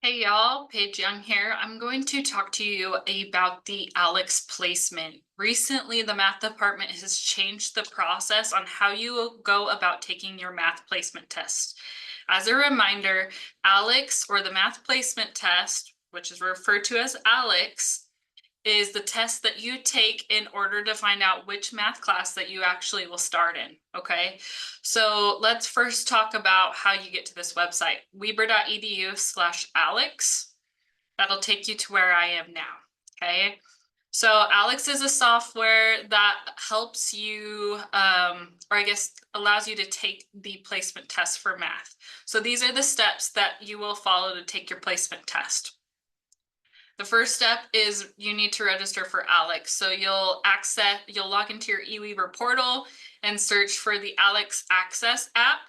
Hey y'all, Paige Young here. I'm going to talk to you about the ALEKS placement. Recently, the math department has changed the process on how you go about taking your math placement test. As a reminder, ALEKS, or the math placement test, which is referred to as ALEKS, is the test that you take in order to find out which math class that you actually will start in, okay? So let's first talk about how you get to this website, weber.edu/ALEKS. That'll take you to where I am now, okay? So ALEKS is a software that helps you, or I guess allows you to take the placement test for math. So these are the steps that you will follow to take your placement test. The first step is you need to register for ALEKS. So you'll log into your eWeaver portal and search for the ALEKS Access app,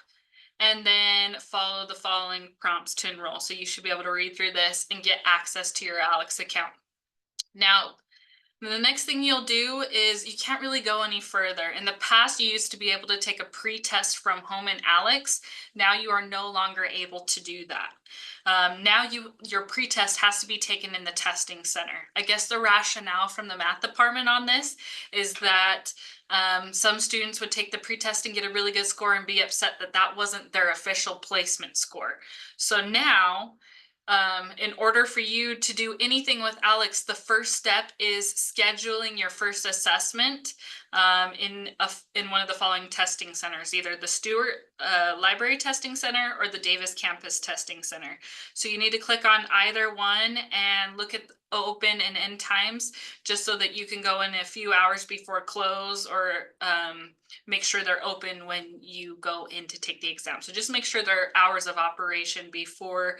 and then follow the following prompts to enroll. So you should be able to read through this and get access to your ALEKS account. Now, the next thing you'll do is you can't really go any further. In the past, you used to be able to take a pre-test from home in ALEKS. Now you are no longer able to do that. Now your pre-test has to be taken in the testing center. I guess the rationale from the math department on this is that some students would take the pre-test and get a really good score and be upset that that wasn't their official placement score. So now, in order for you to do anything with ALEKS, the first step is scheduling your first assessment in one of the following testing centers, either the Stewart Library Testing Center or the Davis Campus Testing Center. So you need to click on either one and look at open and end times, just so that you can go in a few hours before close, or make sure they're open when you go in to take the exam. So just make sure there are hours of operation before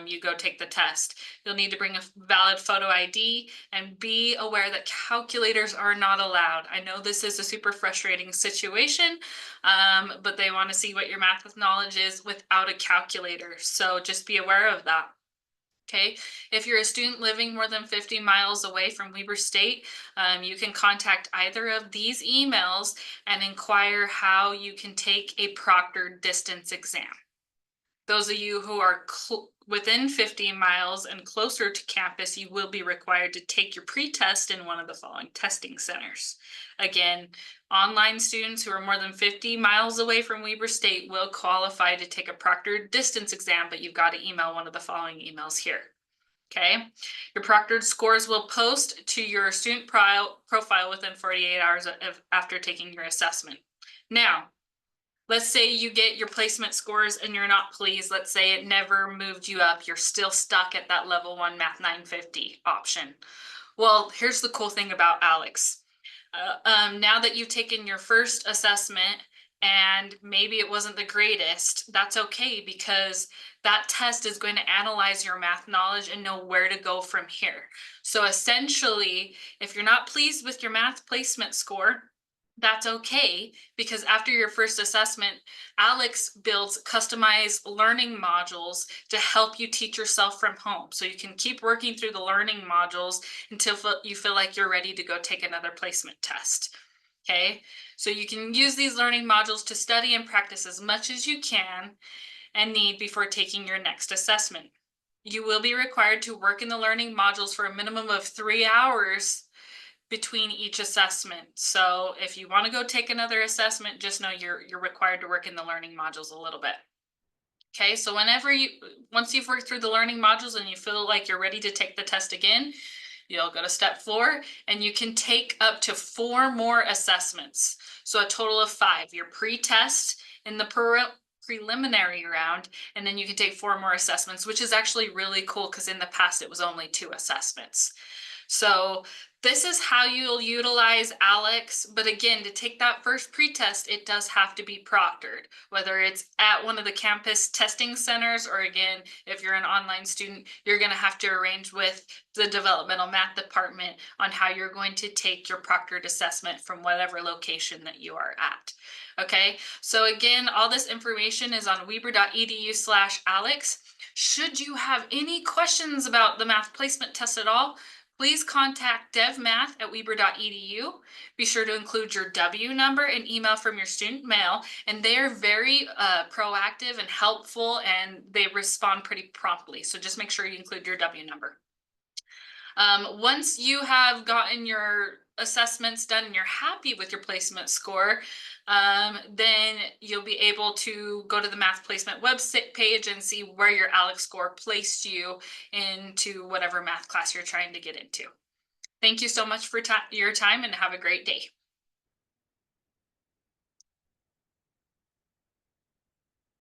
you go take the test. You'll need to bring a valid photo ID and be aware that calculators are not allowed. I know this is a super frustrating situation, but they want to see what your math knowledge is without a calculator. So just be aware of that. Okay, if you're a student living more than 50 miles away from Weber State, you can contact either of these emails and inquire how you can take a proctored distance exam. Those of you who are within 50 miles and closer to campus, you will be required to take your pre-test in one of the following testing centers. Again, online students who are more than 50 miles away from Weber State will qualify to take a proctored distance exam, but you've got to email one of the following emails here. Okay, your proctored scores will post to your student profile within 48 hours after taking your assessment. Now, let's say you get your placement scores and you're not pleased. Let's say it never moved you up. You're still stuck at that level 1 Math 950 option. Well, here's the cool thing about ALEKS. Now that you've taken your first assessment and maybe it wasn't the greatest, that's okay, because that test is going to analyze your math knowledge and know where to go from here. So essentially, if you're not pleased with your math placement score, that's okay, because after your first assessment, ALEKS builds customized learning modules to help you teach yourself from home. So you can keep working through the learning modules until you feel like you're ready to go take another placement test. Okay, so you can use these learning modules to study and practice as much as you can and need before taking your next assessment. You will be required to work in the learning modules for a minimum of 3 hours between each assessment. So if you want to go take another assessment, just know you're required to work in the learning modules a little bit. Okay, so once you've worked through the learning modules and you feel like you're ready to take the test again, you'll go to step 4 and you can take up to 4 more assessments. So a total of 5, your pre-test in the preliminary round, and then you can take 4 more assessments, which is actually really cool because in the past it was only 2 assessments. So this is how you'll utilize ALEKS. But again, to take that first pretest, it does have to be proctored, whether it's at one of the campus testing centers, or again, if you're an online student, you're going to have to arrange with the developmental math department on how you're going to take your proctored assessment from whatever location that you are at. Okay, so again, all this information is on weber.edu/ALEKS. Should you have any questions about the math placement test at all, please contact devmath@weber.edu. Be sure to include your W number and email from your student mail, and they are very proactive and helpful, and they respond pretty promptly. So just make sure you include your W number. Once you have gotten your assessments done and you're happy with your placement score, then you'll be able to go to the math placement website page and see where your ALEKS score placed you into whatever math class you're trying to get into. Thank you so much for your time, and have a great day.